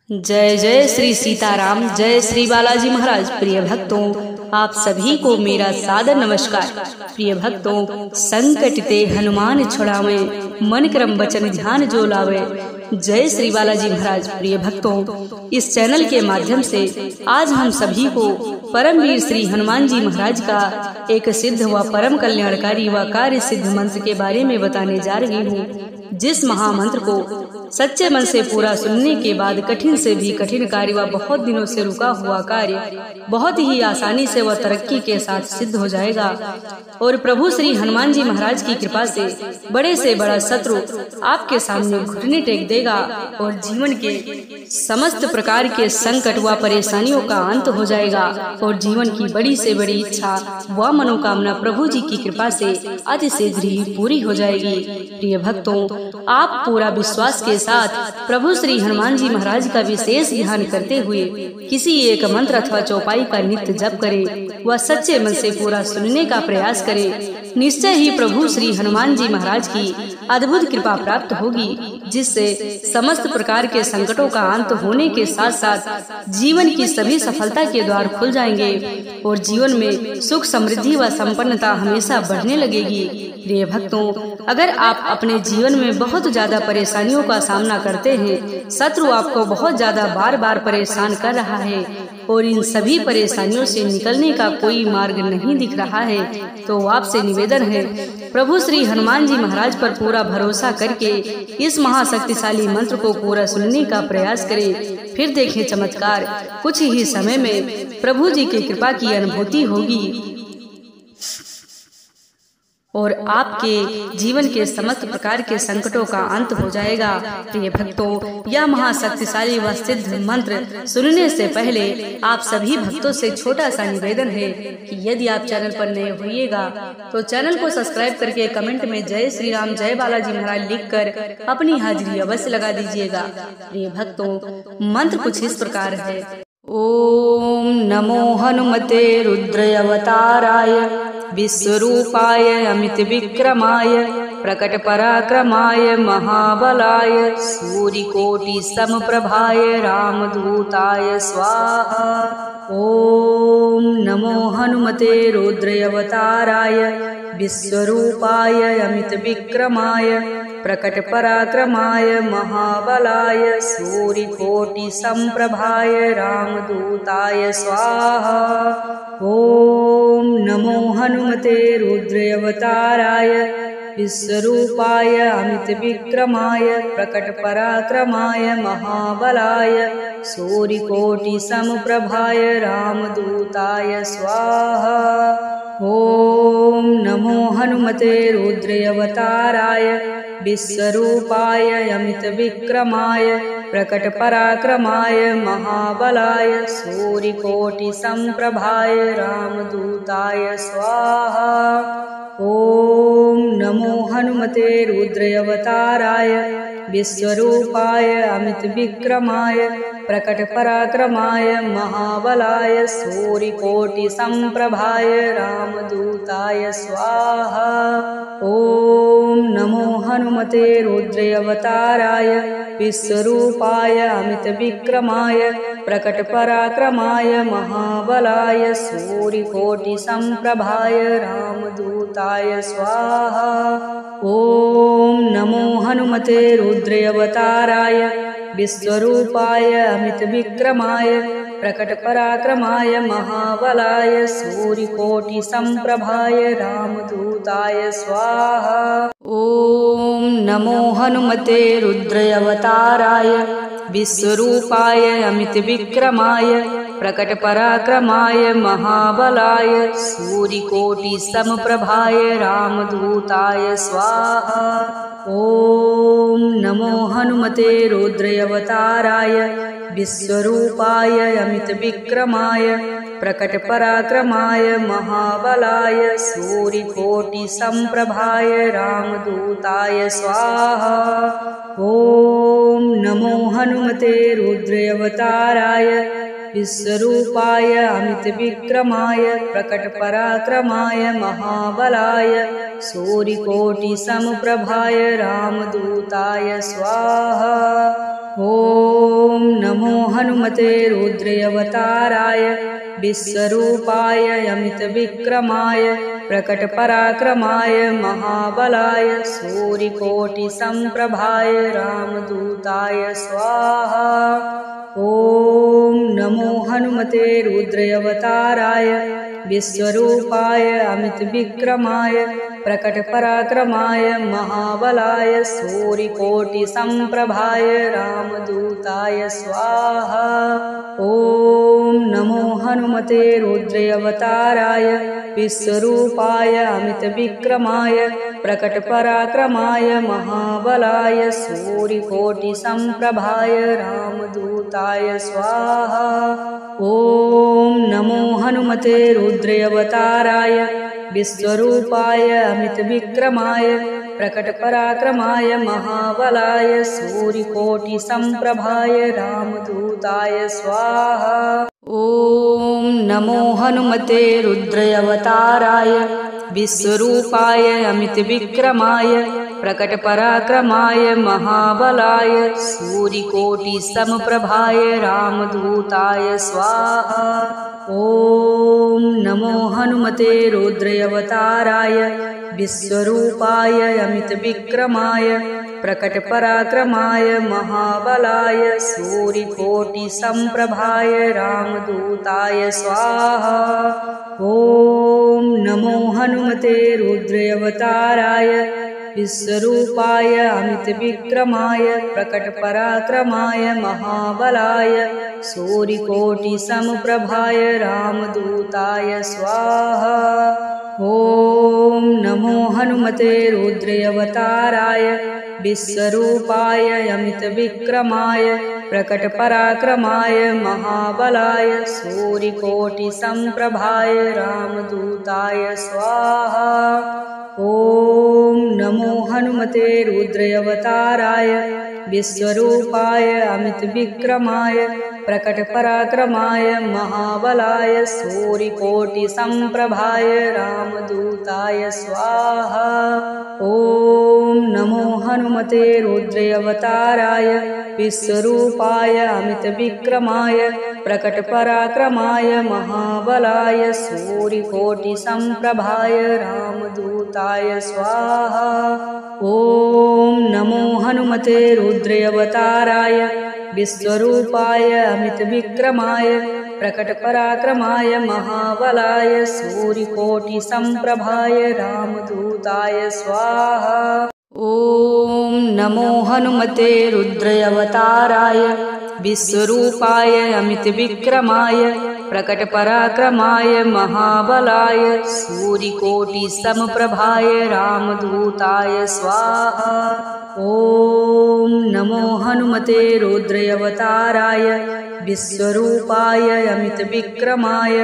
जय जय श्री सीताराम, जय श्री बालाजी महाराज। प्रिय भक्तों, आप सभी को मेरा सादर नमस्कार। प्रिय भक्तों, संकट ते हनुमान छुड़ावे, मन क्रम वचन ध्यान जो लावे। जय श्री बालाजी महाराज। प्रिय भक्तों, इस चैनल के माध्यम से आज हम सभी को परमवीर श्री हनुमान जी महाराज का एक सिद्ध व परम कल्याणकारी व कार्य सिद्ध मंत्र के बारे में बताने जा रही हूँ, जिस महामंत्र को सच्चे मन से पूरा सुनने के बाद कठिन से भी कठिन कार्य व बहुत दिनों से रुका हुआ कार्य बहुत ही आसानी से व तरक्की के साथ सिद्ध हो जाएगा और प्रभु श्री हनुमान जी महाराज की कृपा से बड़े से बड़ा शत्रु आपके सामने घुटने टेक देगा और जीवन के समस्त प्रकार के संकट व परेशानियों का अंत हो जाएगा और जीवन की बड़ी से बड़ी इच्छा व मनोकामना प्रभु जी की कृपा से अति शीघ्र ही पूरी हो जाएगी। प्रिय भक्तों, आप पूरा विश्वास के साथ प्रभु श्री हनुमान जी महाराज का विशेष ध्यान करते हुए किसी एक मंत्र अथवा चौपाई का नित्य जप करें व सच्चे मन से पूरा सुनने का प्रयास करें। निश्चय ही प्रभु श्री हनुमान जी महाराज की अद्भुत कृपा प्राप्त होगी, जिससे समस्त प्रकार के संकटों का अंत होने के साथ साथ जीवन की सभी सफलता के द्वार खुल जाएंगे और जीवन में सुख समृद्धि व संपन्नता हमेशा बढ़ने लगेगी। प्रिय भक्तों, अगर आप अपने जीवन में बहुत ज्यादा परेशानियों का सामना करते हैं, शत्रु आपको बहुत ज्यादा बार बार परेशान कर रहा है और इन सभी परेशानियों से निकलने का कोई मार्ग नहीं दिख रहा है, तो आपसे निवेदन है प्रभु श्री हनुमान जी महाराज पर पूरा भरोसा करके इस महाशक्तिशाली मंत्र को पूरा सुनने का प्रयास करें। फिर देखें चमत्कार। कुछ ही समय में प्रभु जी की कृपा की अनुभूति होगी और आपके जीवन के समस्त प्रकार के संकटों का अंत हो जाएगा। प्रिय भक्तों, यह महाशक्तिशाली व सिद्ध मंत्र सुनने से पहले आप सभी भक्तों से छोटा सा निवेदन है कि यदि आप चैनल पर नए होइएगा तो चैनल को सब्सक्राइब करके कमेंट में जय श्री राम, जय बालाजी महाराज लिखकर अपनी हाजिरी अवश्य लगा दीजिएगा। प्रिय भक्तों, मंत्र कुछ इस प्रकार है। ओम नमो हनुमते रुद्रावताराय विश्वरूपाय अमित विक्रमाय प्रकट पराक्रमाय महाबलाय सूर्यकोटि समप्रभाय रामदूताय स्वाहा। ओम नमो हनुमते रुद्रावताराय विश्वरूपाय अमित विक्रमाय प्रकट पराक्रमाय महाबलाय सूर्यकोटि समप्रभाय रामदूताय स्वाहा। ओम नमो हनुमते रुद्रावताराय विश्वरूपाय अमित विक्रमाय प्रकट पराक्रमाय महाबलाय सूर्यकोटि समप्रभाय रामदूताय स्वाहा। ओम नमो हनुमते रुद्रावताराय विश्वरूपाय अमित विक्रमाय प्रकट पराक्रमाय महाबलाय सूर्यकोटि समप्रभाय रामदूताय स्वाहा। ओम नमो हनुमते रुद्रावताराय विश्वरूपाय अमित विक्रमाय प्रकट पराक्रमाय महाबलाय सूर्यकोटि समप्रभाय रामदूताय स्वाहा। ओम नमो हनुमते रुद्रावताराय विश्वरूपाय अमित विक्रमाय प्रकट पराक्रमाय महाबलाय सूर्यकोटि समप्रभाय रामदूताय स्वाहा। ओम नमो हनुमते रुद्रावताराय विश्वरूपाय अमित विक्रमाय प्रकट पराक्रमाय महाबलाय सूर्यकोटि समप्रभाय रामदूताय स्वाहा। ओम नमो हनुमते रुद्रावताराय विश्वरूपाय अमित विक्रमाय प्रकट पराक्रमाय महाबलाय सूर्यकोटि समप्रभाय रामदूताय स्वाहा। ओम नमो हनुमते रुद्रावताराय विश्वरूपाय अमित विक्रमाय प्रकट पराक्रमाय महाबलाय सूर्यकोटि समप्रभाय रामदूताय स्वाहा। ओम नमो हनुमते रुद्रावताराय विश्वरूपाय अमित विक्रमाय प्रकट पराक्रमाय महाबलाय सूर्यकोटि समप्रभाय रामदूताय स्वाहा। ओम नमो नमो हनुमते रुद्रावताराय विश्वरूपाय अमितविक्रमाय प्रकटपराक्रमाय महाबलाय सूर्यकोटिसम्प्रभाय रामदूताय स्वाहा। ॐ नमो हनुमते रुद्रावताराय विश्वरूपाय अमितविक्रमाय प्रकटपराक्रमाय महाबलाय सूर्यकोटिसम्प्रभाय रामदूताय स्वाहा। ॐ नमो हनुमते रुद्रावताराय विश्वरूपाय अमितविक्रमाय प्रकटपराक्रमाय महाबलाय सूर्यकोटिसम्प्रभाय रामदूताय स्वाहा। ॐ नमो हनुमते रुद्रावताराय विश्वरूपाय अमितविक्रमाय प्रकटपराक्रमाय महाबलाय सूर्यकोटिसम्प्रभाय रामदूताय स्वाहा। ॐ नमो हनुमते रुद्रावताराय विश्वरूपाय अमितविक्रमाय प्रकटपराक्रमाय महाबलाय सूर्यकोटिसम्प्रभाय रामदूताय स्वाहा। ॐ नमो हनुमते रुद्रावताराय विश्वरूपाय अमितविक्रमाय प्रकटपराक्रमाय महाबलाय सूर्यकोटिसम्प्रभाय रामदूताय स्वाहा। ॐ नमो हनुमते रुद्रावताराय विश्वरूपाय अमितविक्रमाय प्रकटपराक्रमाय महाबलाय सूर्यकोटिसम्प्रभाय रामदूताय स्वाहा। ॐ नमो हनुमते रुद्रावताराय विश्वरूपाय अमितविक्रमाय प्रकटपराक्रमाय महाबलाय सूर्यकोटिसम्प्रभाय रामदूताय स्वाहा। ॐ नमो हनुमते रुद्रावताराय विश्वरूपाय अमितविक्रमाय प्रकटपराक्रमाय महाबलाय सूर्यकोटिसम्प्रभाय रामदूताय स्वाहा। ॐ नमो हनुमते रुद्रावताराय विश्वरूपाय अमितविक्रमाय प्रकटपराक्रमाय महाबलाय सूर्यकोटिसम्प्रभाय रामदूताय स्वाहा। ॐ नमो हनुमते रुद्रावताराय विश्वरूपाय अमितविक्रमाय प्रकटपराक्रमाय महाबलाय सूर्यकोटिसम्प्रभाय रामदूताय स्वाहा। ॐ नमो हनुमते रुद्रावताराय विश्वरूपाय अमितविक्रमाय प्रकटपराक्रमाय महाबलाय सूर्यकोटिसम्प्रभाय रामदूताय स्वाहा। ॐ नमो हनुमते रुद्रावताराय विश्वरूपाय अमितविक्रमाय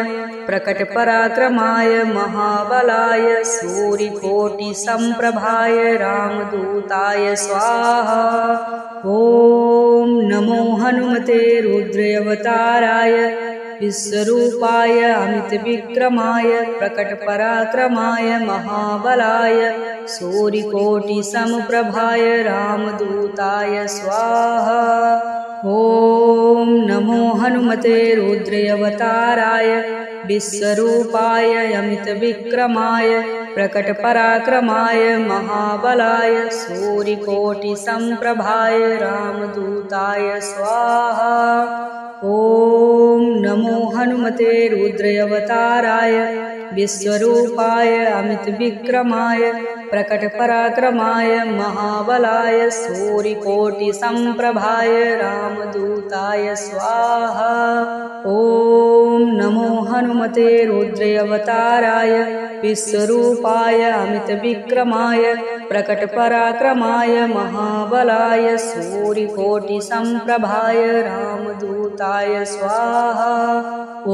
प्रकटपराक्रमाय महाबलाय सूर्यकोटिसम्प्रभाय रामदूताय स्वाहा। ॐ नमो हनुमते रुद्रावताराय विश्वरूपाय अमितविक्रमाय प्रकटपराक्रमाय महाबलाय सूर्यकोटिसम्प्रभाय रामदूताय स्वाहा। ॐ नमो हनुमते रुद्रावताराय विश्वरूपाय अमितविक्रमाय प्रकटपराक्रमाय महाबलाय सूर्यकोटिसम्प्रभाय रामदूताय स्वाहा। ॐ नमो हनुमते रुद्रावताराय विश्वरूपाय अमितविक्रमाय प्रकटपराक्रमाय महाबलाय सूर्यकोटिसम्प्रभाय रामदूताय स्वाहा। ॐ नमो हनुमते रुद्रावताराय विश्वरूपाय अमितविक्रमाय प्रकटपराक्रमाय महाबलाय सूर्यकोटिसम्प्रभाय रामदूताय स्वाहा। ॐ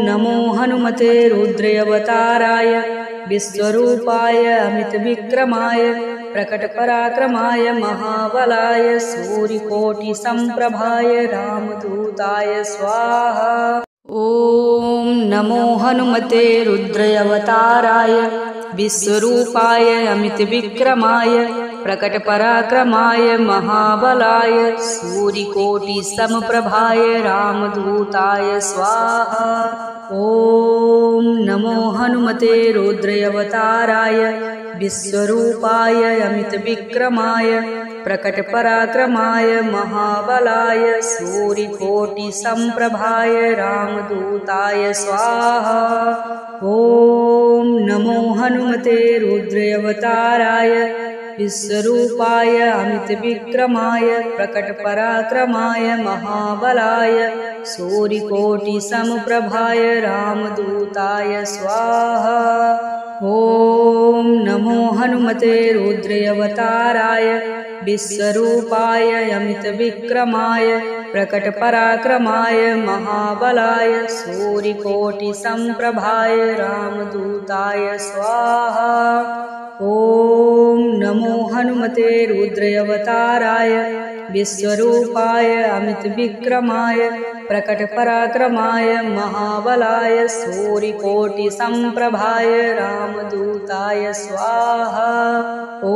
नमो हनुमते रुद्रावताराय विश्वरूपाय अमितविक्रमाय प्रकटपराक्रमाय महाबलाय सूर्यकोटिसम्प्रभाय रामदूताय स्वाहा। ॐ नमो हनुमते रुद्रावताराय विश्वरूपाय अमितविक्रमाय प्रकटपराक्रमाय महाबलाय सूर्यकोटिसमप्रभाय रामदूताय स्वाहा। ॐ नमो हनुमते रुद्रावताराय विश्वरूपाय अमितविक्रमाय प्रकटपराक्रमाय महाबलाय सूर्यकोटिसमप्रभाय रामदूताय स्वाहा। ॐ नमो हनुमते रुद्रावताराय विश्वरूपाय अमितविक्रमाय प्रकटपराक्रमाय महाबलाय सूर्यकोटिसमप्रभाय रामदूताय स्वाहा। ॐ नमो हनुमते रुद्रावताराय विश्वरूपाय अमितविक्रमाय प्रकटपराक्रमाय महाबलाय सूर्यकोटिसमप्रभाय रामदूताय स्वाहा। ॐ नमो हनुमते रुद्रावताराय विश्वरूपाय अमितविक्रमाय प्रकटपराक्रमाय महाबलाय सूर्यकोटिसमप्रभाय रामदूताय स्वाहा। ॐ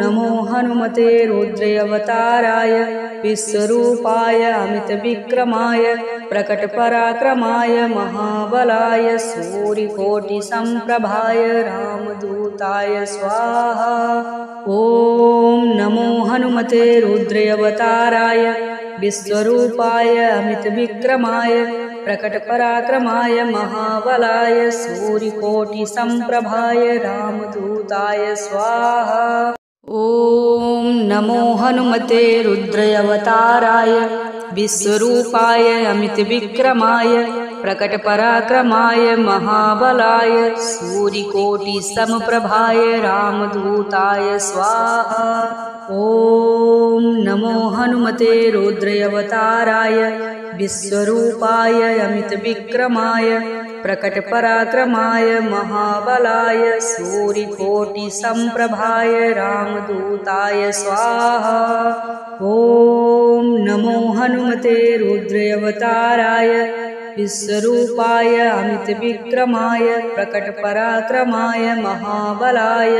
नमो हनुमते रुद्रावताराय विश्वरूपाय अमितविक्रमाय प्रकटपराक्रमाय महाबलाय सूर्यकोटिसमप्रभाय रामदूताय स्वाहा। ॐ नमो हनुमते रुद्रावताराय विश्वरूपाय अमितविक्रमाय प्रकटपराक्रमाय महाबलाय सूर्यकोटिसमप्रभाय रामदूताय स्वाहा। ॐ नमो हनुमते रुद्रावताराय विश्वरूपाय अमितविक्रमाय प्रकटपराक्रमाय महाबलाय सूर्यकोटिसमप्रभाय रामदूताय स्वाहा। ॐ नमो हनुमते रुद्रावताराय विश्वरूपाय अमितविक्रमाय प्रकटपराक्रमाय महाबलाय सूर्यकोटिसमप्रभाय रामदूताय स्वाहा। ॐ नमो हनुमते रुद्रावताराय विश्वरूपाय अमितविक्रमाय प्रकटपराक्रमाय महाबलाय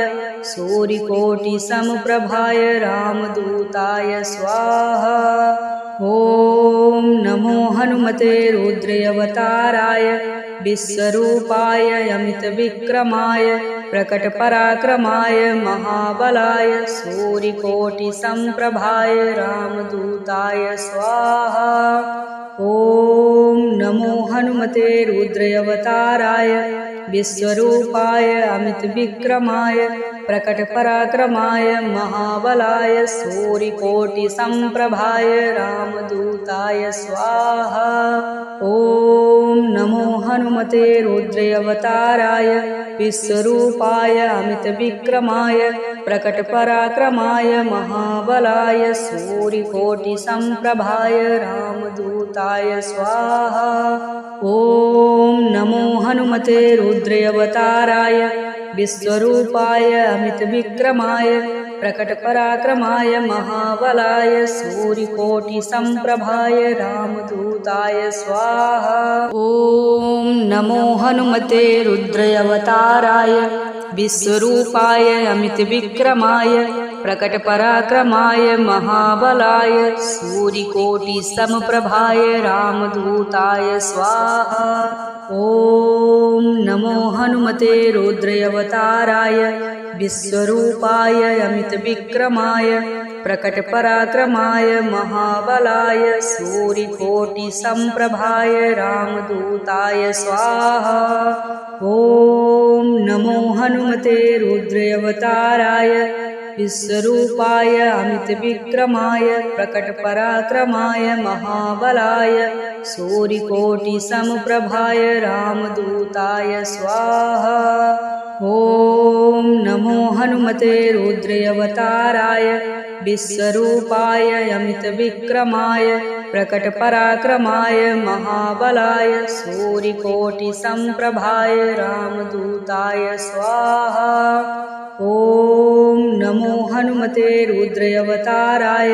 सूर्यकोटिसमप्रभाय रामदूताय स्वाहा। ॐ नमो हनुमते रुद्रावताराय विश्वरूपाय अमितविक्रमाय प्रकटपराक्रमाय महाबलाय सूर्यकोटिसमप्रभाय रामदूताय स्वाहा। ॐ नमो हनुमते रुद्रावताराय विश्वरूपाय अमितविक्रमाय प्रकटपराक्रमाय महाबलाय सूर्यकोटिसमप्रभाय रामदूताय स्वाहा। ॐ नमो हनुमते रुद्रावताराय विश्वरूपाय अमितविक्रमाय प्रकटपराक्रमाय महाबलाय सूर्यकोटिसमप्रभाय रामदूताय स्वाहा। ॐ नमो हनुमते रुद्रावताराय विश्वरूपाय अमितविक्रमाय प्रकटपराक्रमाय महाबलाय सूर्यकोटिसमप्रभाय रामदूताय स्वाहा। ॐ नमो हनुमते रुद्रावताराय विश्वरूपाय अमितविक्रमाय प्रकटपराक्रमाय महाबलाय सूर्यकोटिसमप्रभाय रामदूताय स्वाहा। ॐ नमो हनुमते रुद्रावताराय विश्वरूपाय अमितविक्रमाय प्रकटपराक्रमाय महाबलाय सूर्यकोटिसमप्रभाय रामदूताय स्वाहा। ॐ नमो हनुमते रुद्रावताराय विश्वरूपाय अमितविक्रमाय प्रकटपराक्रमाय महाबलाय सूर्यकोटिसमप्रभाय रामदूताय स्वाहा। ॐ नमो हनुमते रुद्रावताराय विश्वरूपाय अमितविक्रमाय प्रकटपराक्रमाय महाबलाय सूर्यकोटिसमप्रभाय रामदूताय स्वाहा। ॐ नमो हनुमते रुद्रावताराय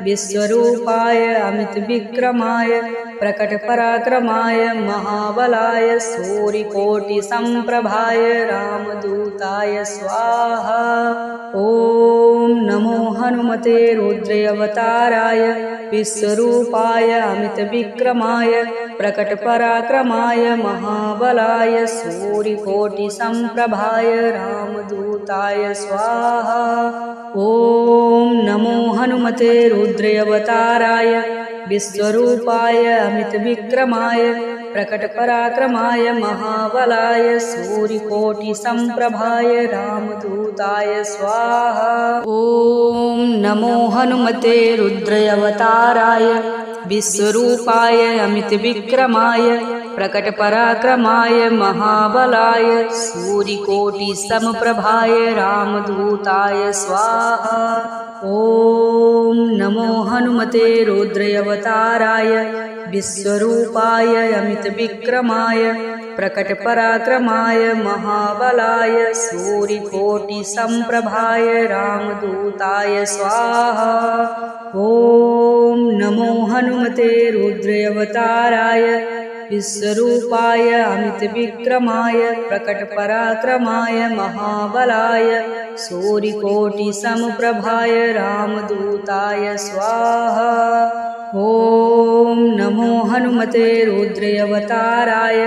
विश्वरूपाय अमितविक्रमाय प्रकटपराक्रमाय महाबलाय सूर्यकोटिसम्प्रभाय रामदूताय स्वाहा। ॐ नमो हनुमते रुद्रावताराय विश्वरूपाय अमितविक्रमाय प्रकटपराक्रमाय महाबलाय सूर्यकोटिसम्प्रभाय रामदूताय स्वाहा। ॐ नमो हनुमते रुद्रावताराय विश्वरूपाय अमितविक्रमाय प्रकटपराक्रमाय महाबलाय सूर्यकोटिसम्प्रभाय रामदूताय स्वाहा। ॐ नमो हनुमते रुद्रावताराय विश्वरूपाय अमितविक्रमाय प्रकटपराक्रमाय महाबलाय सूर्यकोटिसम्प्रभाय रामदूताय स्वाहा। ॐ नमो हनुमते रुद्रावताराय विश्वरूपाय अमितविक्रमाय प्रकटपराक्रमाय महाबलाय सूर्यकोटिसम्प्रभाय रामदूताय स्वाहा। ॐ नमो हनुमते रुद्रावताराय विश्वरूपाय अमितविक्रमाय प्रकटपराक्रमाय महाबलाय सूर्यकोटिसम्प्रभाय रामदूताय स्वाहा। ॐ नमो हनुमते रुद्रावताराय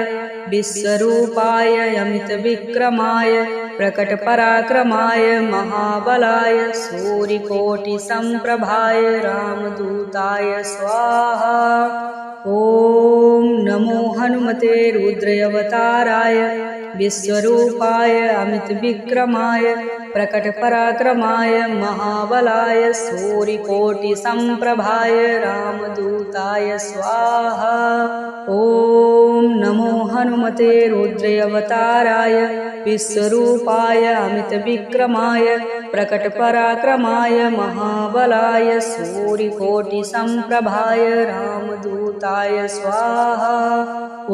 विश्वरूपाय अमितविक्रमाय प्रकटपराक्रमाय महाबलाय सूर्यकोटिसम्प्रभाय रामदूताय स्वाहा। ॐ नमो हनुमते रुद्रावताराय विश्वरूपाय अमितविक्रमाय प्रकटपराक्रमाय महाबलाय सूर्यकोटिसम्प्रभाय रामदूताय स्वाहा। ॐ नमो हनुमते रुद्रावताराय विश्वरूपाय अमितविक्रमाय प्रकटपराक्रमाय महाबलाय सूर्यकोटिसम्प्रभाय रामदूताय स्वाहा। ॐ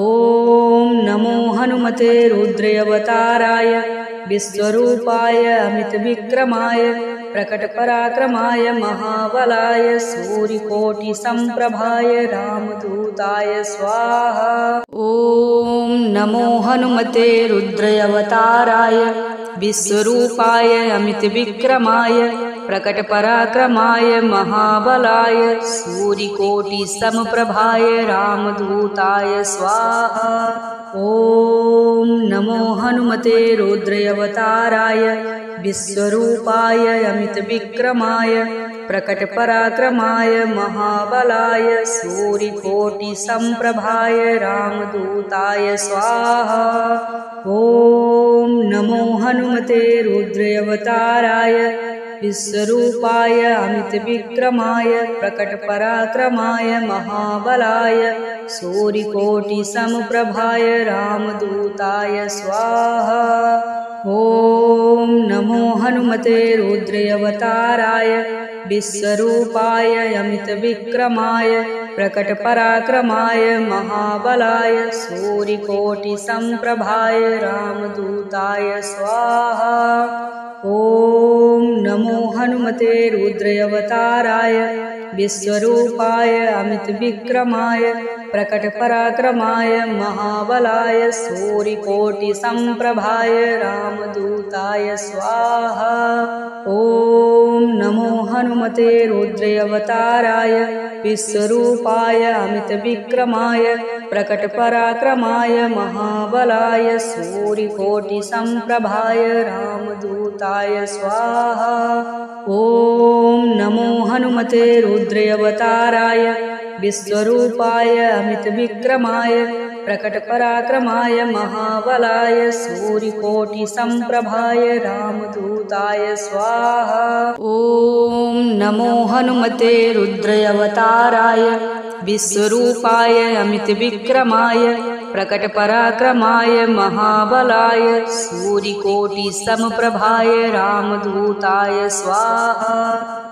नमो हनुमते रुद्रावताराय विश्वरूपाय अमितविक्रमाय प्रकटपराक्रमाय महाबलाय सूर्यकोटिसम्प्रभाय रामदूताय स्वाहा। ॐ नमो हनुमते रुद्रावताराय विश्वरूपाय अमितविक्रमाय प्रकटपराक्रमाय महाबलाय सूर्यकोटिसम्प्रभाय रामदूताय स्वाहा। ॐ नमो हनुमते रुद्रावताराय विश्वरूपाय अमितविक्रमाय प्रकटपराक्रमाय महाबलाय सूर्यकोटिसम्प्रभाय रामदूताय स्वाहा। ॐ नमो हनुमते रुद्रावताराय विश्वरूपाय अमितविक्रमाय प्रकटपराक्रमाय महाबलाय सूर्यकोटिसम्प्रभाय रामदूताय स्वाहा। ॐ नमो हनुमते रुद्रावताराय विश्वरूपाय अमितविक्रमाय प्रकटपराक्रमाय महाबलाय सूर्यकोटिसम्प्रभाय रामदूताय स्वाहा। ॐ नमो हनुमते रुद्रावताराय विश्वरूपाय अमितविक्रमाय प्रकटपराक्रमाय महाबलाय सूर्यकोटिसम्प्रभाय रामदूताय स्वाहा। ॐ नमो हनुमते रुद्रावताराय विश्वरूपाय अमितविक्रमाय प्रकटपराक्रमाय महाबलाय सूर्यकोटिसम्प्रभाय रामदूताय स्वाहा। ॐ नमो हनुमते रुद्रावताराय विश्वरूपाय अमितविक्रमाय प्रकटपराक्रमाय महाबलाय सूर्यकोटिसम्प्रभाय रामदूताय स्वाहा। ॐ नमो हनुमते रुद्रावताराय विश्वरूपाय अमितविक्रमाय प्रकटपराक्रमाय महाबलाय सूर्यकोटिसम्प्रभाय रामदूताय स्वाहा।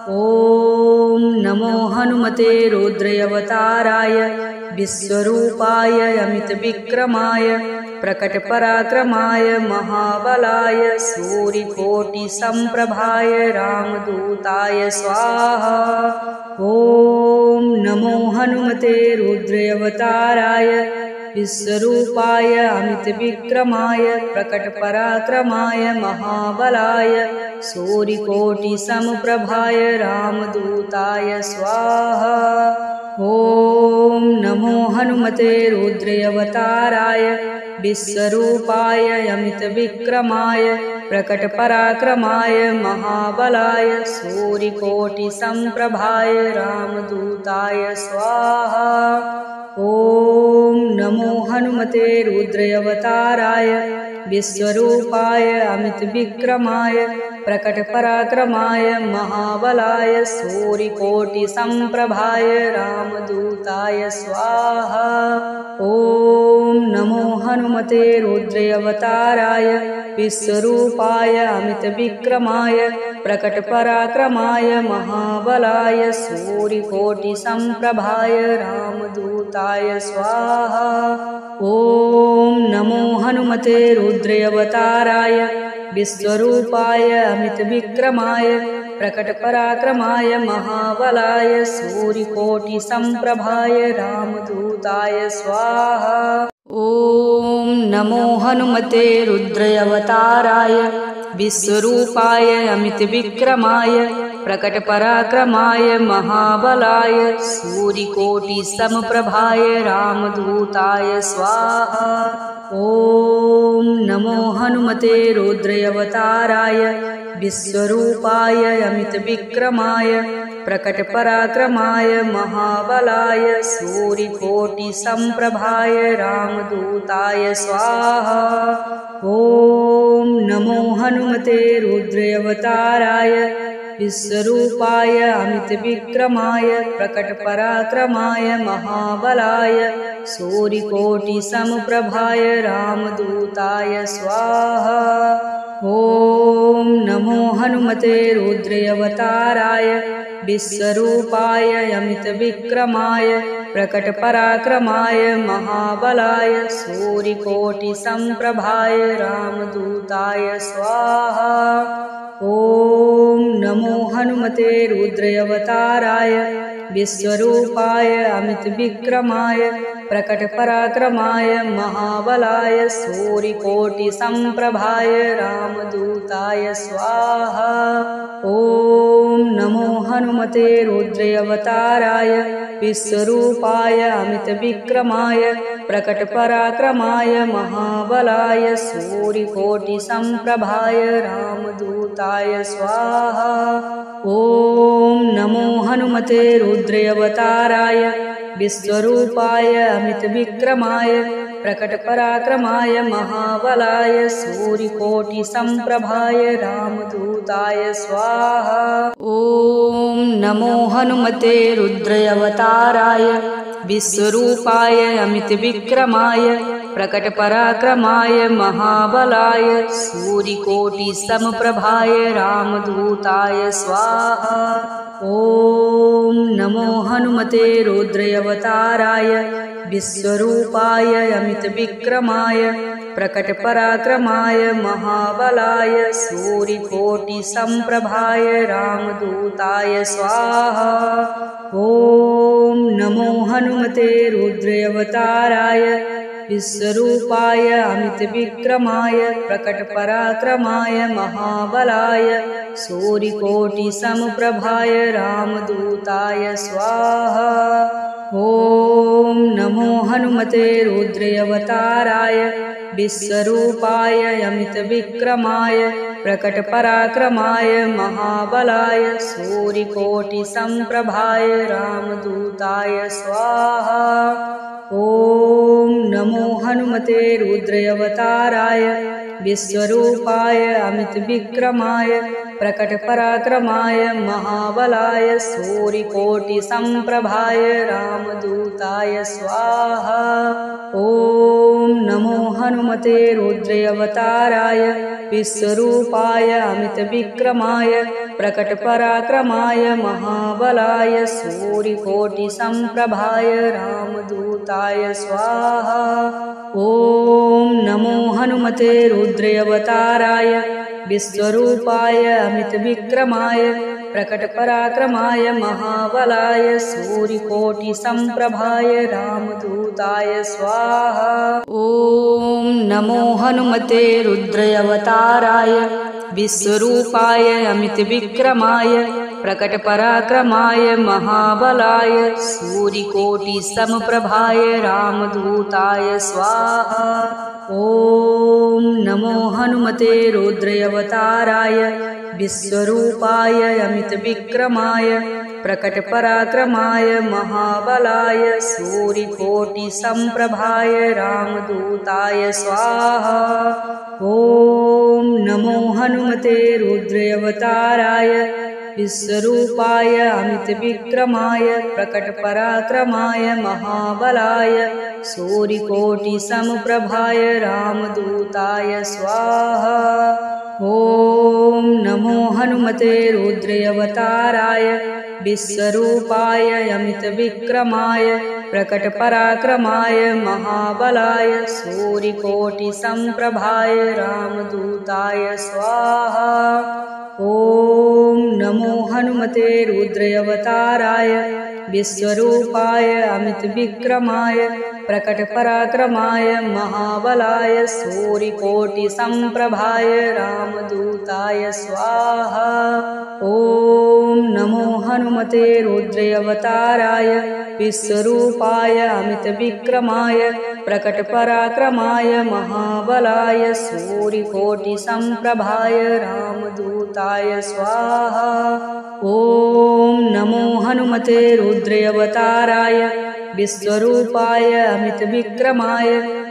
ॐ नमो हनुमते रुद्रावताराय विश्वरूपाय अमितविक्रमाय प्रकटपराक्रमाय महाबलाय सूर्यकोटिसम्प्रभाय रामदूताय स्वाहा। ॐ नमो हनुमते रुद्रावताराय विश्वरूपाय अमितविक्रमाय प्रकटपराक्रमाय महाबलाय सूर्यकोटिसमप्रभाय रामदूताय स्वाहा। ॐ नमो हनुमते रुद्रावताराय विश्वरूपाय अमितविक्रमाय प्रकटपराक्रमाय महाबलाय सूर्यकोटिसम्प्रभाय रामदूताय स्वाहा। ॐ नमो हनुमते रुद्रावताराय विश्वरूपाय अमितविक्रमाय प्रकटपराक्रमाय महाबलाय सूर्यकोटिसम्प्रभाय रामदूताय स्वाहा। ॐ नमो हनुमते रुद्रावताराय विश्वरूपाय अमितविक्रमाय प्रकटपराक्रमाय महाबलाय सूर्यकोटिसम्प्रभाय रामदूताय स्वाहा। ॐ नमो हनुमते रुद्रावताराय विश्वरूपाय अमितविक्रमाय प्रकटपराक्रमाय महाबलाय सूर्यकोटिसम्प्रभाय रामदूताय स्वाहा। ॐ नमो हनुमते रुद्रावताराय विश्वरूपाय अमितविक्रमाय प्रकटपराक्रमाय महाबलाय सूर्यकोटिसमप्रभाय रामदूताय स्वाहा। ॐ नमो हनुमते रुद्रावताराय विश्वरूपाय अमितविक्रमाय प्रकटपराक्रमाय महाबलाय सूर्यकोटिसम्प्रभाय रामदूताय स्वाहा। ॐ नमो हनुमते रुद्रावताराय विश्वरूपाय अमितविक्रमाय प्रकटपराक्रमाय महाबलाय सूर्यकोटिसमप्रभाय रामदूताय स्वाहा। ॐ नमो हनुमते रुद्रावताराय विश्वरूपाय अमितविक्रमाय प्रकटपराक्रमाय महाबलाय सूर्यकोटिसम्प्रभाय रामदूताय स्वाहा। ॐ नमो हनुमते रुद्रावताराय विश्वरूपाय अमितविक्रमाय प्रकटपराक्रमाय महाबलाय सूर्यकोटिसम्प्रभाय रामदूताय स्वाहा। ॐ नमो हनुमते रुद्रावताराय विश्वरूपाय अमितविक्रमाय प्रकटपराक्रमाय महाबलाय सूर्यकोटिसम्प्रभाय रामदूताय स्वाहा। ॐ नमो हनुमते रुद्रावताराय विश्वरूपाय अमितविक्रमाय प्रकटपराक्रमाय महाबलाय सूर्यकोटिसम्प्रभाय रामदूताय स्वाहा। ॐ नमो हनुमते रुद्रावताराय विश्वरूपाय अमितविक्रमाय प्रकटपराक्रमाय महाबलाय सूर्यकोटिसमप्रभाय रामदूताय स्वाहा। ॐ नमो हनुमते रुद्रावताराय विश्वरूपाय अमितविक्रमाय प्रकटपराक्रमाय महाबलाय सूर्यकोटिसम्प्रभाय रामदूताय स्वाहा। ॐ नमो हनुमते रुद्रावताराय विश्वरूपाय अमितविक्रमाय प्रकटपराक्रमाय महाबलाय सूर्यकोटिसमप्रभाय रामदूताय स्वाहा। ॐ नमो हनुमते रुद्रावताराय विश्वरूपाय अमितविक्रमाय प्रकटपराक्रमाय महाबलाय सूर्यकोटिसम्प्रभाय रामदूताय स्वाहा। ॐ नमो हनुमते रुद्रावताराय विश्वरूपाय अमितविक्रमाय प्रकटपराक्रमाय महाबलाय सूर्यकोटिसम्प्रभाय रामदूताय स्वाहा। ॐ नमो हनुमते रुद्रावताराय विश्वरूपाय अमितविक्रमाय प्रकटपराक्रमाय महाबलाय सूर्यकोटिसम्प्रभाय रामदूताय स्वाहा। ॐ नमो हनुमते रुद्रावताराय विश्वरूपाय अमितविक्रमाय प्रकटपराक्रमाय महाबलाय सूर्यकोटिसम्प्रभाय रामदूताय स्वाहा। ॐ नमो हनुमते रुद्रावताराय विश्वरूपाय अमितविक्रमाय प्रकटपराक्रमाय महाबलाय सूर्यकोटिसमप्रभाय रामदूताय स्वाहा। ॐ नमो हनुमते रुद्रावताराय विश्वरूपाय अमितविक्रमाय प्रकटपराक्रमाय महाबलाय सूर्यकोटिसम्प्रभाय रामदूताय स्वाहा। ॐ नमो हनुमते रुद्रावताराय विश्वरूपाय अमितविक्रमाय प्रकटपराक्रमाय महाबलाय सूर्यकोटिसमप्रभाय रामदूताय स्वाहा। ॐ नमो हनुमते रुद्रावताराय विश्वरूपाय अमितविक्रमाय प्रकटपराक्रमाय महाबलाय सूर्यकोटिसम्प्रभाय रामदूताय स्वाहा। ॐ नमो हनुमते रुद्रावताराय विश्वरूपाय अमितविक्रमाय प्रकटपराक्रमाय महाबलाय सूर्यकोटिसम्प्रभाय रामदूताय स्वाहा। ॐ नमो हनुमते रुद्रावताराय विश्वरूपाय अमितविक्रमाय प्रकटपराक्रमाय महाबलाय सूर्यकोटिसम्प्रभाय रामदूताय स्वाहा। ॐ नमो हनुमते रुद्रावताराय विश्वरूपाय अमितविक्रमाय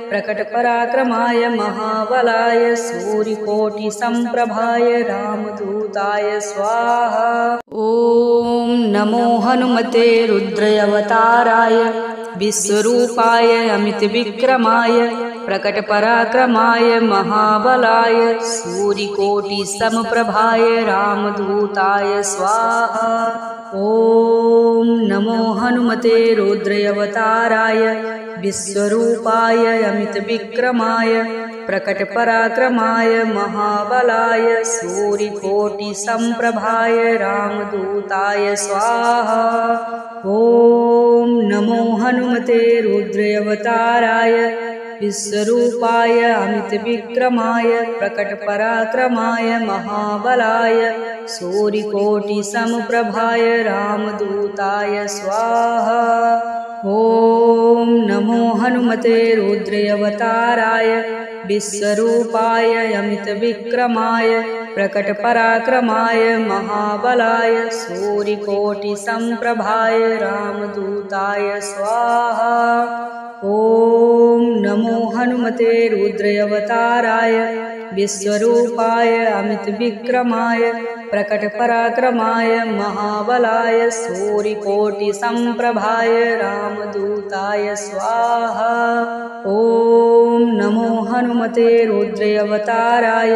प्रकटपराक्रमाय महाबलाय सूर्यकोटिसम्प्रभाय रामदूताय स्वाहा। ॐ नमो हनुमते रुद्रावताराय विश्वरूपाय अमितविक्रमाय प्रकटपराक्रमाय महाबलाय सूर्यकोटिसमप्रभाय रामदूताय स्वाहा। ॐ नमो हनुमते रुद्रावताराय विश्वरूपाय अमितविक्रमाय प्रकटपराक्रमाय महाबलाय सूर्यकोटिसम्प्रभाय रामदूताय स्वाहा। ॐ नमो हनुमते रुद्रावताराय विश्वरूपाय अमितविक्रमाय प्रकटपराक्रमाय महाबलाय सूर्यकोटिसमप्रभाय रामदूताय स्वाहा। ॐ नमो हनुमते रुद्रावताराय विश्वरूपाय अमितविक्रमाय प्रकटपराक्रमाय महाबलाय सूर्यकोटिसम्प्रभाय रामदूताय स्वाहा। ॐ नमो हनुमते रुद्रावताराय विश्वरूपाय अमितविक्रमाय प्रकटपराक्रमाय महाबलाय सूर्यकोटिसम्प्रभाय रामदूताय स्वाहा। ॐ नमो हनुमते रुद्रावताराय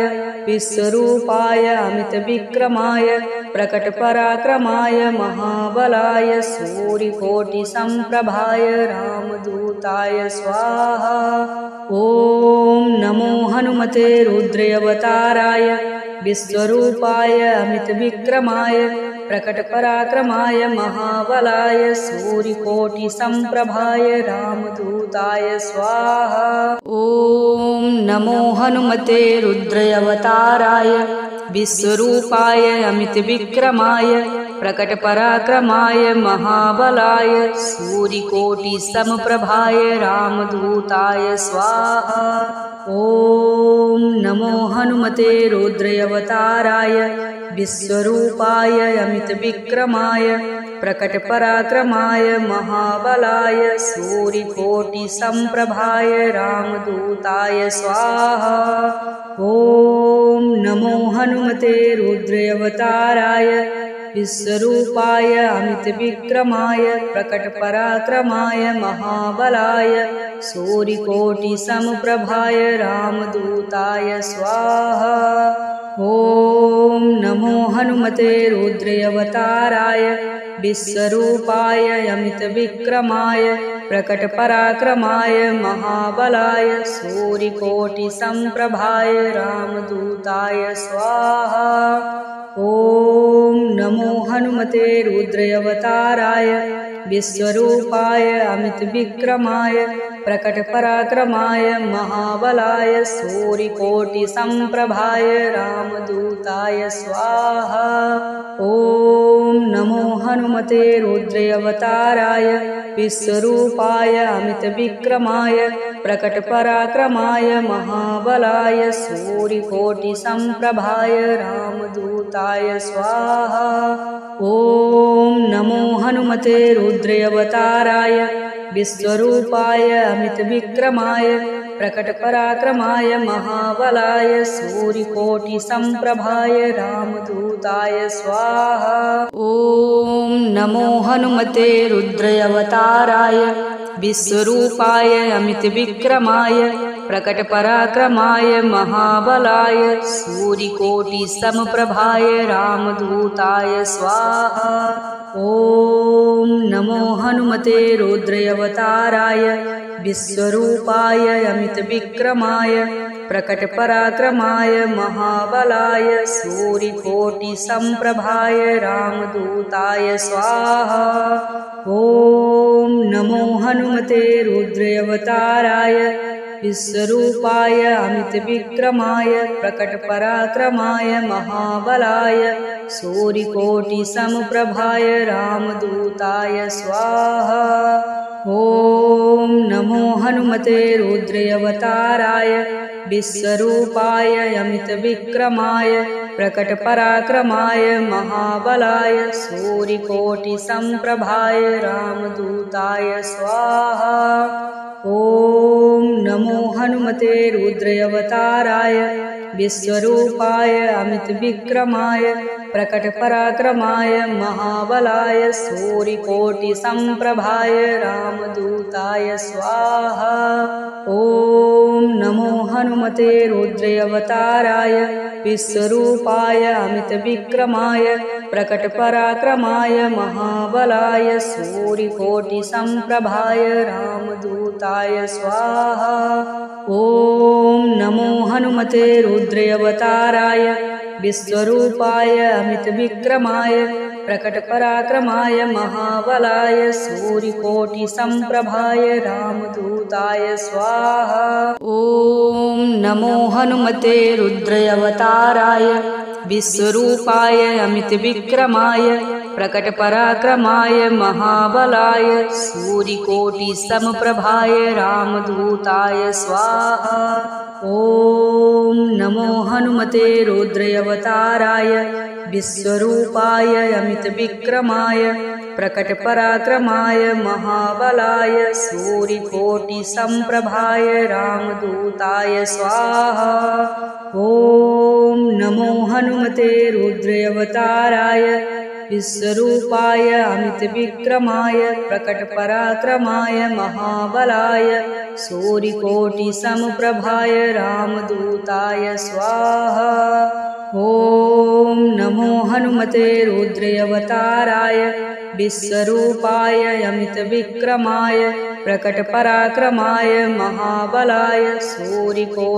विश्वरूपाय अमितविक्रमाय प्रकटपराक्रमाय महाबलाय सूर्यकोटिसम्प्रभाय रामदूताय स्वाहा। ॐ नमो हनुमते रुद्रावताराय विश्वरूपाय अमितविक्रमाय प्रकटपराक्रमाय महाबलाय सूर्यकोटिसम्प्रभाय रामदूताय स्वाहा। ॐ नमो हनुमते रुद्रावताराय विश्वरूपाय अमितविक्रमाय प्रकटपराक्रमाय महाबलाय सूर्यकोटिसमप्रभाय रामदूताय स्वाहा। ॐ नमो हनुमते रुद्रावताराय विश्वरूपाय अमितविक्रमाय प्रकटपराक्रमाय महाबलाय सूर्यकोटिसम्प्रभाय रामदूताय स्वाहा। ॐ नमो हनुमते रुद्रावताराय विश्वरूपाय अमितविक्रमाय प्रकटपराक्रमाय महाबलाय सूर्यकोटिसमप्रभाय रामदूताय स्वाहा। ॐ नमो हनुमते रुद्रावताराय विश्वरूपाय अमितविक्रमाय प्रकटपराक्रमाय महाबलाय सूर्यकोटिसमप्रभाय रामदूताय स्वाहा। ॐ नमो हनुमते रुद्रावताराय विश्वरूपाय अमितविक्रमाय प्रकटपराक्रमाय महाबलाय सूर्यकोटिसमप्रभाय रामदूताय स्वाहा। ॐ नमो हनुमते रुद्रावताराय विश्वरूपाय अमितविक्रमाय प्रकटपराक्रमाय महाबलाय सूर्यकोटिसमप्रभाय रामदूताय स्वाहा। ॐ नमो हनुमते रुद्रावताराय विश्वरूपाय अमितविक्रमाय प्रकटपराक्रमाय महाबलाय सूर्यकोटिसमप्रभाय रामदूताय स्वाहा। ॐ नमो हनुमते रुद्रावताराय विश्वरूपाय अमितविक्रमाय प्रकटपराक्रमाय महाबलाय सूर्यकोटिसमप्रभाय रामदूताय स्वाहा। ॐ नमो हनुमते रुद्रावताराय विश्वरूपाय अमितविक्रमाय प्रकटपराक्रमाय महाबलाय सूर्यकोटिसमप्रभाय रामदूताय स्वाहा। ॐ नमो हनुमते रुद्रावताराय विश्वरूपाय अमितविक्रमाय प्रकटपराक्रमाय महाबलाय सूर्यकोटिसमप्रभाय रामदूताय स्वाहा। ॐ नमो हनुमते रुद्रावताराय विश्वरूपाय अमितविक्रमाय प्रकटपराक्रमाय महाबलाय सूर्यकोटिसमप्रभाय रामदूताय स्वाहा। ॐ नमो हनुमते रुद्रावताराय विश्वरूपाय अमितविक्रमाय प्रकटपराक्रमाय महाबलाय सूर्यकोटिसमप्रभाय रामदूताय स्वाहा। ॐ नमो हनुमते रुद्रावताराय विश्वरूपाय अमितविक्रमाय प्रकटपराक्रमाय महाबलाय सूर्यकोटिसमप्रभाय रामदूताय स्वाहा। ॐ नमो हनुमते रुद्रावताराय विश्वरूपाय अमितविक्रमाय प्रकटपराक्रमाय महाबलाय सूर्यकोटिसमप्रभाय रामदूताय स्वाहा। ॐ नमो हनुमते रुद्रावताराय विश्वरूपाय अमितविक्रमाय प्रकटपराक्रमाय महाबलाय सूर्यकोटिसमप्रभाय रामदूताय स्वाहा। ॐ नमो हनुमते रुद्रावताराय विश्वरूपाय अमितविक्रमाय प्रकटपराक्रमाय महाबलाय सूर्यकोटिसमप्रभाय रामदूताय स्वाहा। ॐ नमो हनुमते रुद्रावताराय विश्वरूपाय अमितविक्रमाय प्रकटपराक्रमाय महाबलाय सूर्यकोटिसमप्रभाय रामदूताय स्वाहा। ॐ नमो हनुमते रुद्रावताराय विश्वरूपाय अमितविक्रमाय प्रकटपराक्रमाय महाबलाय सूर्यकोटि